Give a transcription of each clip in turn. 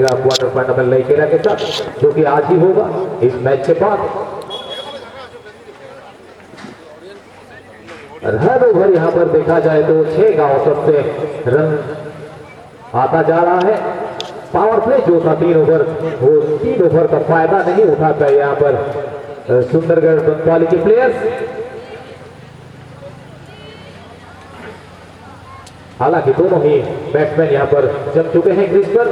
Quarter final में लड़केरा के साथ, जो कि आज ही होगा इस मैच के बाद। हर ओवर यहां पर देखा जाए तो 6 का औसत से रन आता जा रहा है। पावर प्ले जो था 3 ओवर, वो 3 ओवर का फायदा नहीं उठा पाए यहां पर सुंदरगढ़ बंसवाली के प्लेयर्स। हालांकि दोनों ही बैट्समैन यहां पर जम चुके हैं क्रीज पर,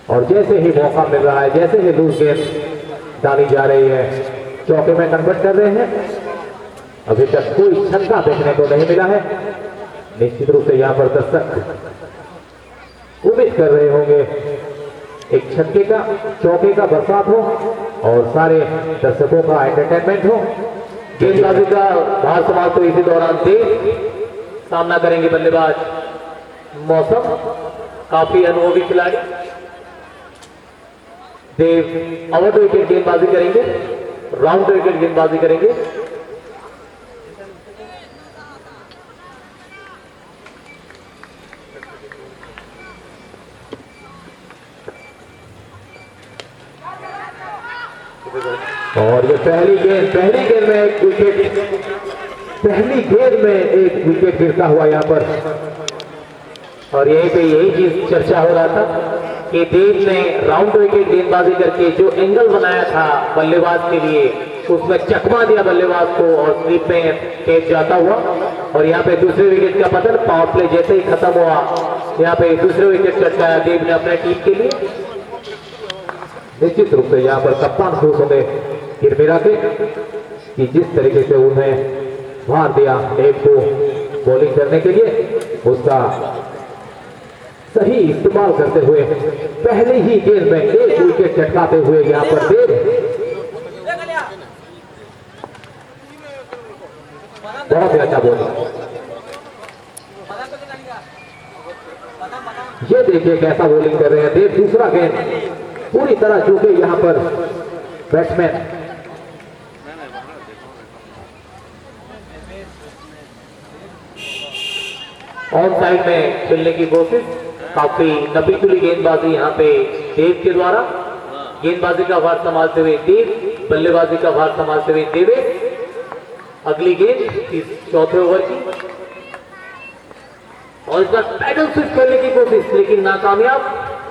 और जैसे ही मौका मिल रहा है, जैसे ही लूज गेंद डाली जा रही है, चौके में कन्वर्ट कर रहे हैं। अभी तक कोई छक्का देखने को नहीं मिला है। निश्चित रूप से यहां पर दर्शक उम्मीद कर रहे होंगे एक छक्के का, चौके का बरसात हो और सारे दर्शकों का एंटरटेनमेंट हो। गेंदबाजी का भार संभाल तो इसी दौरान देव सामना करेंगे बल्लेबाज मौसम, काफी अनुभवी खिलाड़ी देव। ओवर द विकेट गेंदबाजी करेंगे, राउंड द विकेट गेंदबाजी करेंगे। और ये पहली गेंद में एक विकेट, पहली गेंद में एक विकेट गिरता हुआ यहाँ पर। और यहीं पे यही चीज चर्चा हो रहा था कि देव ने राउंड विकेट गेंदबाजी करके जो एंगल बनाया था बल्लेबाज के लिए, उसमें चकमा दिया बल्लेबाज को और स्लिप में कैच जाता हुआ। और यहाँ पे दूसरे विकेट का पतन, पावर प्ले जैसे ही खत्म हुआ, यहाँ पे दूसरे विकेट चटकाया देव ने अपने टीम के लिए। निश्चित रूप से यहाँ पर कप्तान खुश होंगे किरमिरा के कि जिस तरीके से उन्हें भार दिया देव को बॉलिंग करने के लिए, उसका सही इस्तेमाल करते हुए पहले ही गेंद में एक विकेट चटकाते हुए यहाँ पर देव बहुत ही अच्छा बॉलिंग। ये देखिए कैसा बॉलिंग कर रहे हैं देव। दूसरा गेंद पूरी तरह चूके यहाँ पर बैट्समैन ऑन साइड में खेलने की कोशिश, काफी नबीतुली गेंदबाजी यहाँ पे देव के द्वारा। गेंदबाजी का भार संभालते हुए देव, बल्लेबाजी का भार संभालते हुए देवे। अगली गेंद इस चौथे ओवर की, और इस बार पैडल स्विच करने की कोशिश लेकिन नाकामयाब।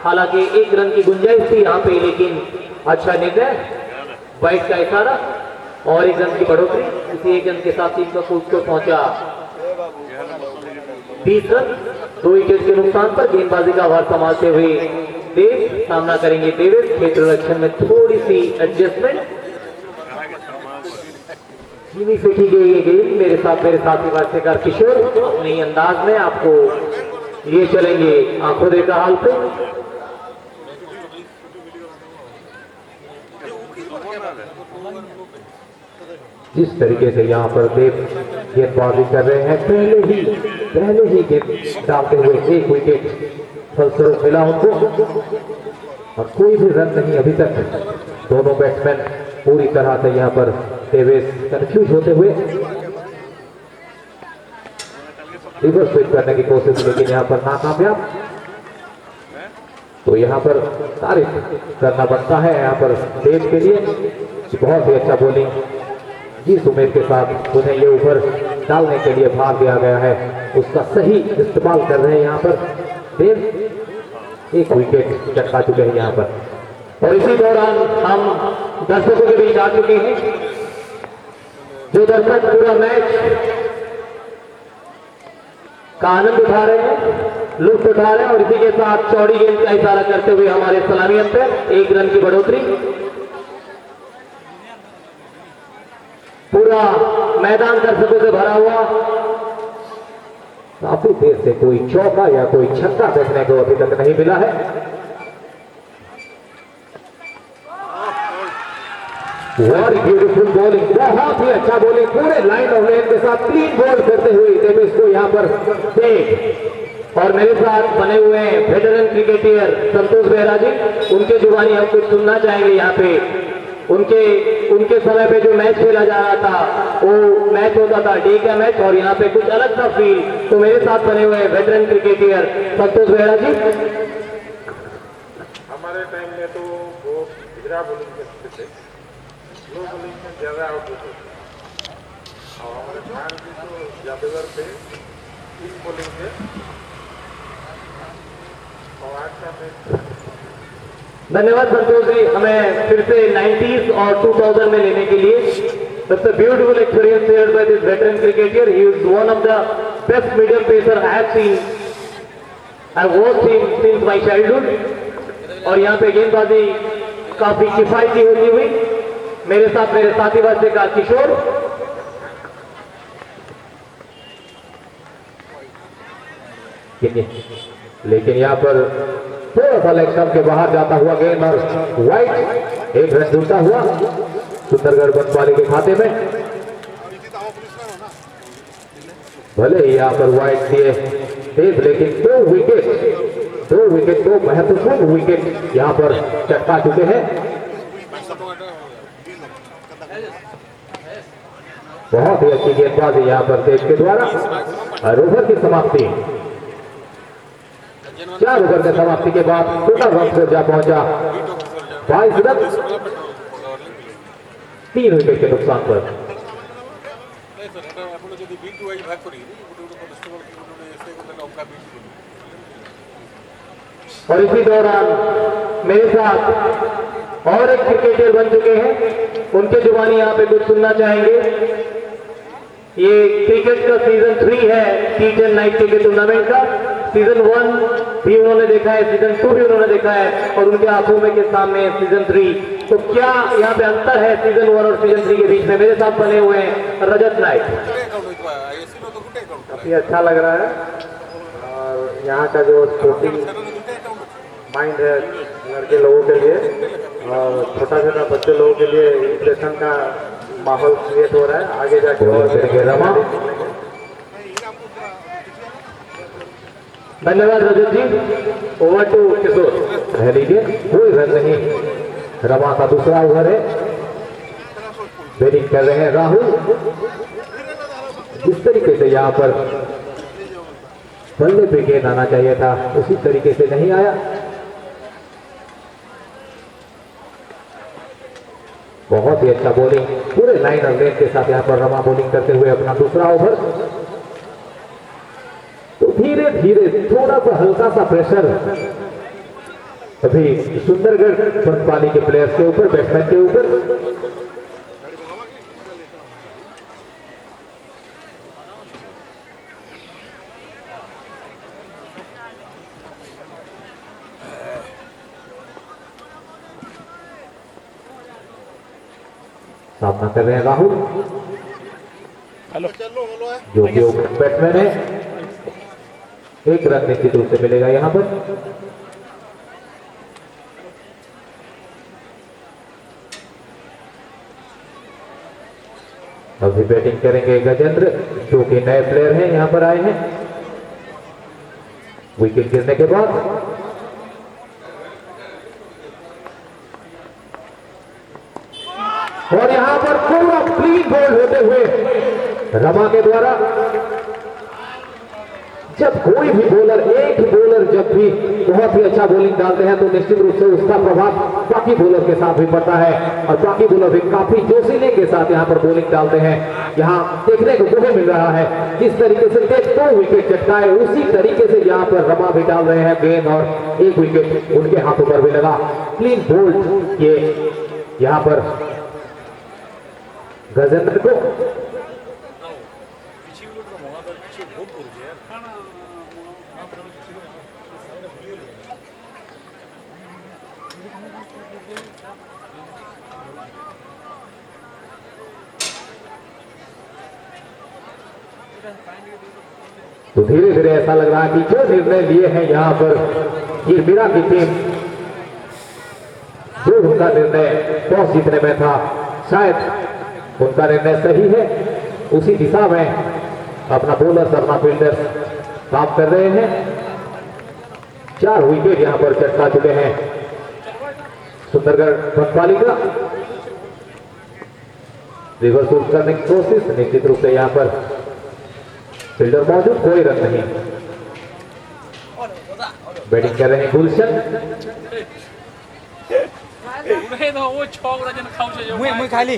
हालांकि 1 रन की गुंजाइश थी यहाँ पे, लेकिन अच्छा निर्णय, वाइड का इशारा और 1 रन की बढ़ोतरी। इसी 1 रन के साथ टीम का स्कोर पहुंचा 20 रन। 2 विकेट के नुकसान पर गेंदबाजी का भार संभालते हुए देव सामना करेंगे देवेश। क्षेत्र रक्षण में थोड़ी सी एडजस्टमेंट, धीमी से की गई ये गेंद। मेरे साथी भाष्यकार किशोर अपने अंदाज में आपको लिए चलेंगे आंखों देखा हाल पे। जिस तरीके से यहाँ पर देव गेंदबाजी कर रहे हैं, पहले ही गेंद डालते हुए 1 विकेट फलस्वरूप मिला उनको, और कोई भी रन नहीं अभी तक। दोनों बैट्समैन पूरी तरह से यहाँ पर देवेश कंफ्यूज होते हुए रिवर्स स्विच करने की कोशिश, लेकिन यहाँ पर नाकामयाब। तो यहाँ पर तारीफ करना बनता है यहाँ पर देव के लिए, बहुत ही अच्छा बॉलिंग। जिस उम्मीद के साथ उन्हें ये ऊपर डालने के लिए भाग दिया गया है, उसका सही इस्तेमाल कर रहे हैं यहाँ पर देव। 1 विकेट चटका चुके हैं यहाँ पर, और इसी दौरान हम दर्शकों के बीच आ चुके हैं। जो दर्शक पूरा मैच का आनंद उठा रहे हैं, लुत्फ उठा रहे हैं, और इसी के साथ चौड़ी गेंद का इशारा करते हुए हमारे सलामी अंपायर 1 रन की बढ़ोतरी। पूरा मैदान दर्शकों से भरा हुआ। काफी देर से कोई चौका या कोई छक्का देखने को अभी तक नहीं मिला है। वेरी ब्यूटीफुल बॉलिंग, बहुत ही अच्छा बॉलिंग, पूरे लाइन ऑफ लेन के साथ 3 बॉल करते हुए देवेश को यहाँ पर देव। और मेरे साथ बने हुए हैं वेटरन क्रिकेटर संतोष बेहरा जी, उनके जुबानी हम कुछ सुनना चाहेंगे यहाँ पे उनके समय पे जो मैच खेला जा रहा था वो मैच होता था डे का मैच, और यहाँ पे कुछ अलग था फील। तो मेरे साथ बने हुए वेटरन क्रिकेटर संतोष बेहरा जी। हमारे टाइम में तो वो हिजरा बॉलिंग करते थे, स्लो बॉलिंग में ज़्यादा आउट होते थे, और हमारे खान जी तो जादूगर थे स्पिन बॉलिंग से। और आज का मैच धन्यवाद संतोष जी, हमें फिर से 90s और 2000 में लेने के लिए। That's a beautiful experience shared by this veteran cricketer. He is one of the best medium pacer I have seen. I have watched him since my childhood. और यहाँ पे गेंदबाजी काफी किफायती होती हुई। मेरे साथ मेरे साथी वास्ते का किशोर, लेकिन यहाँ पर थोड़ा सा लेग स्टंप के बाहर जाता हुआ गेंद और वाइट, एक रन जुड़ता हुआ सुंदरगढ़ बनपाली के खाते में। भले ही यहाँ पर वाइट दिए तेज, लेकिन दो विकेट दो महत्वपूर्ण विकेट यहाँ पर चटका चुके हैं। बहुत ही अच्छी गेंदबाजी यहाँ पर तेज के द्वारा, और ओवर की समाप्ति 4 ओवर की समाप्ति के बाद टोटल रन से जा पहुंचा 22 रन 3 विकेट के नुकसान पर। और इसी दौरान मेरे साथ और एक क्रिकेटर बन चुके हैं, उनके जुबानी यहाँ पे कुछ सुनना चाहेंगे। ये क्रिकेट का सीजन 3 है T10 नाइट क्रिकेट टूर्नामेंट का। सीजन 1 भी उन्होंने देखा है, सीजन 2 भी उन्होंने देखा है, और उनके आंखों में के सामने सीजन 3। तो क्या यहाँ पे अंतर है सीजन 1 और सीजन 3 के बीच में? मेरे साथ बने हुए हैं रजत नाइक। काफ़ी अच्छा लग रहा है, और यहाँ का जो स्पोर्टिंग माइंड है लड़के लोगों के लिए और छोटा छोटा बच्चे लोगों के लिए इंप्रेशन का माहौल क्रिएट हो रहा है। आगे जाके और करेंगे रमा। धन्यवाद रजत जी। ओवर टू किशोर, रह लीजिए, कोई रन नहीं। रमा का दूसरा ओवर है, बैटिंग कर रहे हैं राहुल। जिस तरीके से यहाँ पर बल्ले पे गेंद आना चाहिए था उसी तरीके से नहीं आया। बहुत ही अच्छा बॉलिंग, पूरे लाइन और लेंथ के साथ यहाँ पर रमा बॉलिंग करते हुए अपना दूसरा ओवर। तो धीरे धीरे थोड़ा सा हल्का सा प्रेशर अभी सुंदरगढ़ बनपाली के प्लेयर्स के ऊपर, बैट्समैन के ऊपर। सामना कर रहे हैं राहुल, जो कि बैट्समैन है। एक रन निश्चित रूप से मिलेगा यहां पर। अभी बैटिंग करेंगे गजेंद्र, जो कि नए प्लेयर हैं, यहां पर आए हैं विकेट गिरने के बाद। और यहां पर पूरा क्लीन बॉल होते हुए रमा के द्वारा। जब कोई भी बॉलर, एक बॉलर जब भी बहुत ही अच्छा बॉलिंग डालते हैं तो निश्चित रूप से उसका प्रभाव बाकी बॉलर के साथ भी पड़ता है, और बाकी बॉलर भी काफी जोशीले के साथ यहां पर बॉलिंग डालते हैं। यहां देखने को वो मिल रहा है जिस तरीके से दो विकेट चटकाए, उसी तरीके से यहां पर रमा भी डाल रहे हैं गेंद, और एक विकेट उनके हाथों पर भी लगा। क्लीन बोल्ड ये यहां पर गजेंद्र को। तो धीरे धीरे ऐसा लग रहा है कि जो निर्णय लिए हैं यहाँ पर ये मीरा की टीम, जो उनका निर्णय टॉस जीतने में था, शायद उनका निर्णय सही है। उसी दिशा में अपना बॉलर शर्मा फील्डर काम कर रहे हैं। 4 विकेट यहाँ पर चटका चुके हैं सुंदरगढ़ बनपाली का। रिवर्स करने की कोशिश, निश्चित रूप से यहाँ पर फील्डर मौजूद, कोई रन नहीं। बैटिंग कर रहे हैं गुलशन। मुई खाली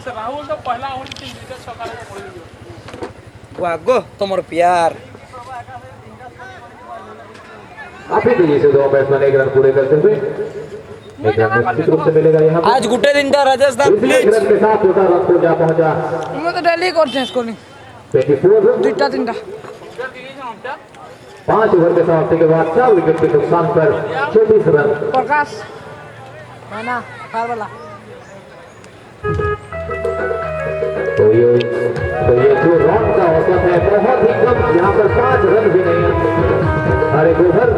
राहुल तो पहला हो वागो तुमर प्यार काफी तेजी से दो बैट्समैन 1 रन पूरे करते हुए, 1 रन निश्चित रूप से मिलेगा यहाँ पर। आज गुटे दिन का राजस्थान इसलिए 1 रन के साथ छोटा रन को जा पहुंचा मैं तो डेली करते हैं स्कोरिंग 24 रन। दुईटा तीनटा 5 ओवर के समाप्ति के बाद 4 विकेट के नुकसान पर 24 रन। प्रकाश है ना कार वाला तो ये जो रन का औसत है बहुत ही कम, यहाँ पर 5 रन भी नहीं है। हर एक ओवर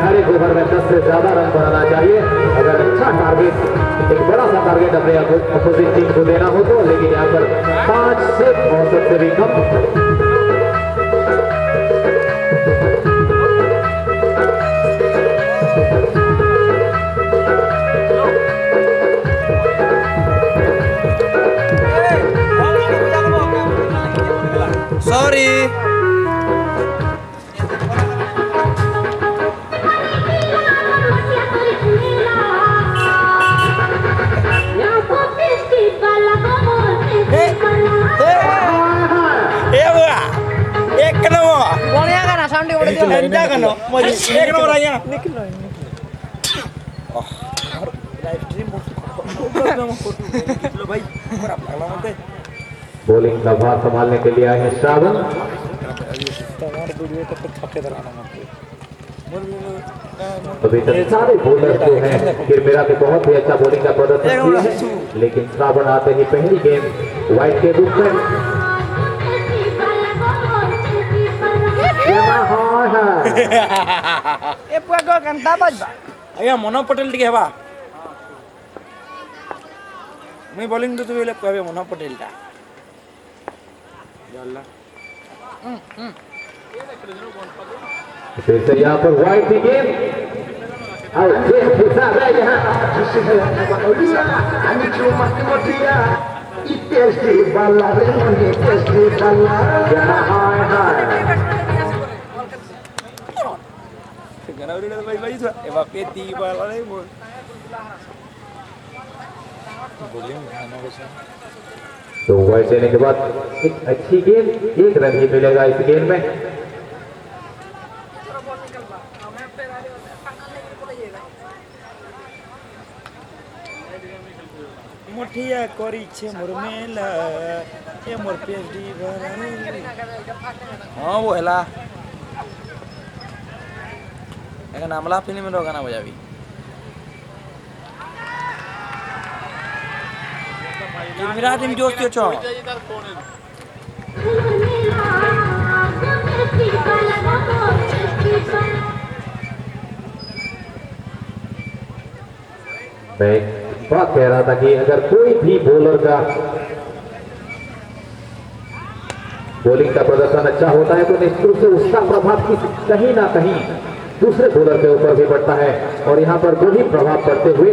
हर एक ओवर में 10 से ज्यादा रन बनाना चाहिए अगर अच्छा टारगेट, एक बड़ा सा टारगेट अपने अपोजिट टीम को देना हो तो। लेकिन यहाँ पर 5 से औसत से भी कम। सॉरी एक नंबर बढ़िया गाना साउंड उड़ दिया घंटा कनो एक नंबर आया लाइव स्ट्रीम भाई खराब लगला मते बॉलिंग का भार संभालने के लिए आए हैं श्रावण। अभी तक सारे बॉलर जो हैं फिर मेरा भी बहुत ही अच्छा बॉलिंग का प्रदर्शन किया है, लेकिन श्रावण आते ही पहली गेंद वाइड के रूप में ए पुआ घंटा बजबा आया मन पटेल टिके हेबा मैं बॉलिंग तो तुवे कहबे मन पटेल टा जाला फिर से यहाँ पर वाइड की गेंद और ये फुसा है यहाँ गनावरी भाई भाई था एवा पेती वाला रे बोल तो वाइड देने के बाद एक अच्छी गेंद, 1 रन ही मिलेगा इस गेंद में। मुठिया करी छे मोर मेला ए मोर पेटी भरानी हां वो हैला एक नामला फिल्म में गाना बजावी मेरा टीम दोस्त छो मैं बात कह रहा था कि अगर कोई भी बॉलर का बॉलिंग का प्रदर्शन अच्छा होता है तो निश्चित रूप से उसका प्रभाव कहीं ना कहीं दूसरे बॉलर के ऊपर भी पड़ता है, और यहाँ पर वही प्रभाव पड़ते हुए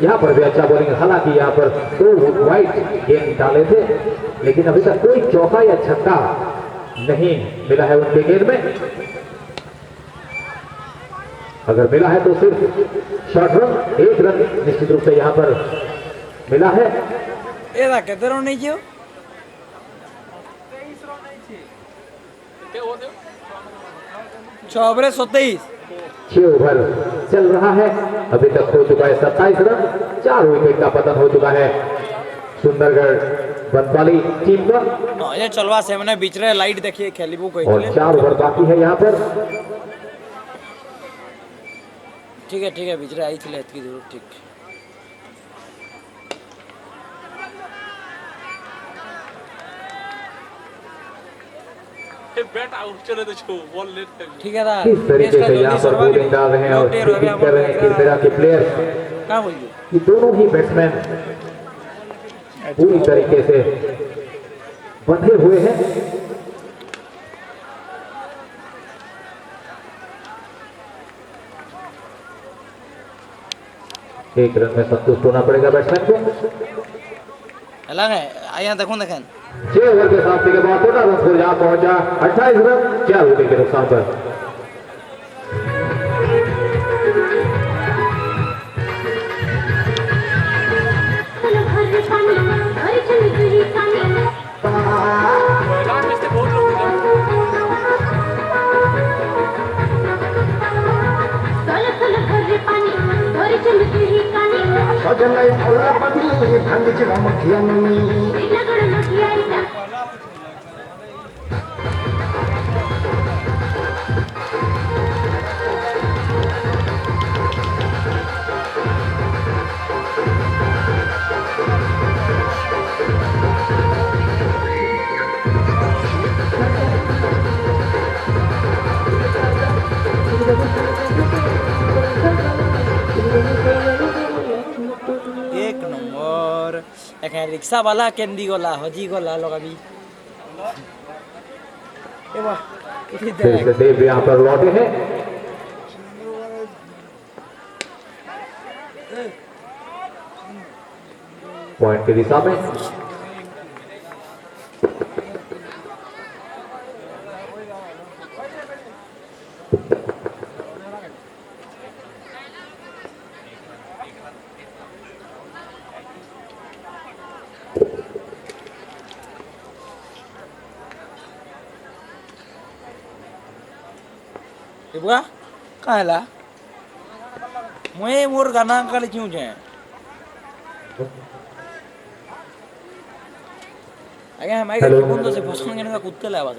यहाँ पर भी अच्छा बॉलिंग, हालांकि यहाँ पर 2 वाइड गेंद डाले थे लेकिन अभी तक कोई चौका या छक्का नहीं मिला है उनके गेंद में। अगर मिला है तो सिर्फ शॉर्ट रन, 1 रन निश्चित रूप से यहाँ पर मिला है। एदा केते रन नहीं जियो 6 ओवर 27 6 ओवर चल रहा है, अभी तक हो चुका है 27 रन, 4 विकेट का पतन हो चुका है सुंदरगढ़ बनपाली टीम का। ये चलवा से मैंने बीच रे लाइट देखिए खेलीबू कोई और 4 ओवर बाकी है यहाँ पर। ठीक है बीच रे आई थी इतनी जरूर ठीक बैट आउट चले तो छो बॉल लेट कर ठीक है दा किस तरीके से यहाँ पर बॉलिंग डाल रहे हैं और फील्डिंग कर रहे हैं किस तरह के प्लेयर, क्या बोलिए कि दोनों ही बैट्समैन पूरी तरीके से बंधे हुए हैं। एक रन में संतुष्ट होना पड़ेगा बैट्समैन को। এলাকায় আয়া দেখুন দেখেন 6 ओवर के समाप्ति के बाद 14 रन स्कोर जहां पहुंचा 28 रन 4 विकेट के नुकसान पर। पहला में से बहुत लोग थे। সজলাই ফলা পানি ভাঙিছে রামখিয়ানি এক নম্বর এখানে রিক্সাওয়ালা কেন্দি গলা হজি গলা লগাবি এবার फिर से देव यहाँ पर लौटे हैं। पॉइंट की दिशा में এবার কাহেলা মই মোর গানা কালে क्यों છે আগে মাইকে Hello. বন্ধ আছে পছন্দ কেন কুত্তে লে আওয়াজ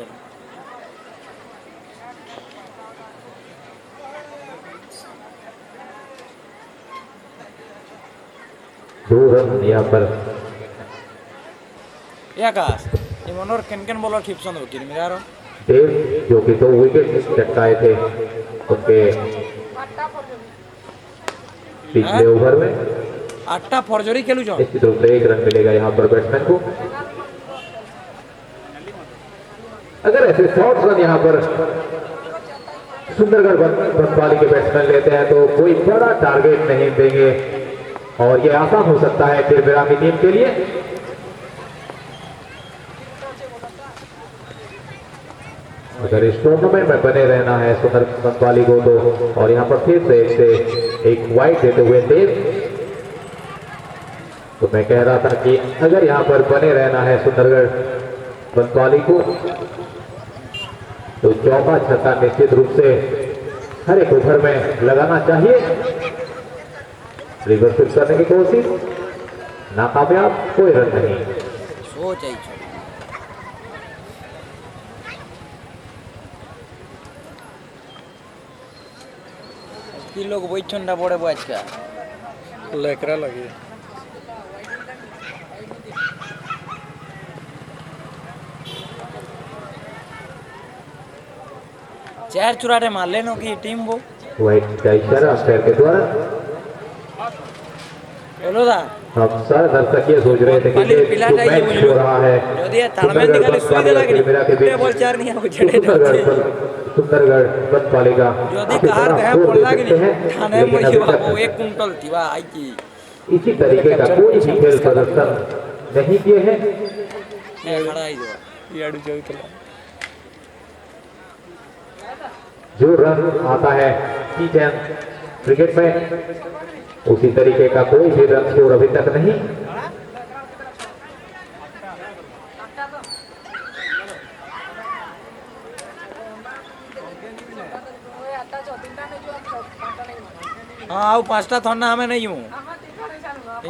दो रन यहाँ पर আকাশ এই মনোর কেন কেন বলার ঠিক পছন্দ কি মেরার देव जो कि 2 विकेट चटकाए थे उनके पिछले ओवर में। আটটা ফরজরি খেলু ছ निश्चित रूप से 1 रन मिलेगा यहाँ पर बैट्समैन को। अगर ऐसे शॉर्ट रन यहाँ पर सुंदरगढ़ बनपाली के बैट्समैन लेते हैं तो कोई बड़ा टारगेट नहीं देंगे और ये आसान हो सकता है तिरबिरा की टीम के लिए। अगर इस टूर्नामेंट में बने रहना है सुंदरगढ़ बनपाली को तो, और यहाँ पर फिर से एक वाइड देते हुए देव, तो मैं कह रहा था कि अगर यहाँ पर बने रहना है सुंदरगढ़ बनपाली को तो चौका छक्का निश्चित रूप से हर एक ओवर में लगाना चाहिए। रिवर्स स्विच करने की कोशिश नाकामयाब, कोई रन नहीं। সোচ আইছ কি লোক বইছন্ডা পড়ে আজকা लेकरा लगे चार चुराटे मार लेनो की टीम वो वाइट का इशारा अंपायर के द्वारा। बोलो दा हम सारे दर्शक ये सोच रहे थे कि ये जो मैच हो रहा है যদি তারমেন দিগালে সুই দে লাগি তে বল চার নি আও ঝেড়ে सुंदरगढ़ बनपाली का যদি কার দেহে বল লাগি থানে মইছি বাবू एक कुंटल थीवा आई की इसी तरीके का कोई भी खेल प्रदर्शन नहीं किए हैं। खड़ा आई दो याडू जाउतला जो रन आता है T10 क्रिकेट में उसी तरीके का कोई भी रन स्कोर अभी तक नहीं। हां आउ पांचटा थन्ना हमें नहीं हूं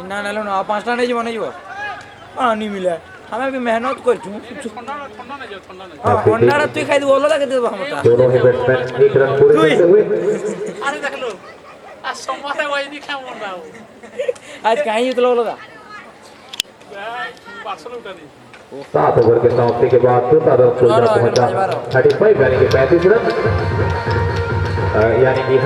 इन्ना नेलो ना पांचटा नहीं जीव नहीं जीव पानी मिले हमें भी मेहनत कर छु ठंडा नहीं जाओ ठंडा नहीं हां अंडारा तू खाई बोलो लगे दे हमटा दोनों ही बैट्समैन एक रन पूरे करते हुए अरे देख लो आ सोमवार वही दिखा मन रहा हूं आज कहीं उतलो बोलो दा पार्सल उठा दी 7 ओवर के समाप्ति के बाद 14 रन पहुंचा 35 यानी कि 35 रन यानी कि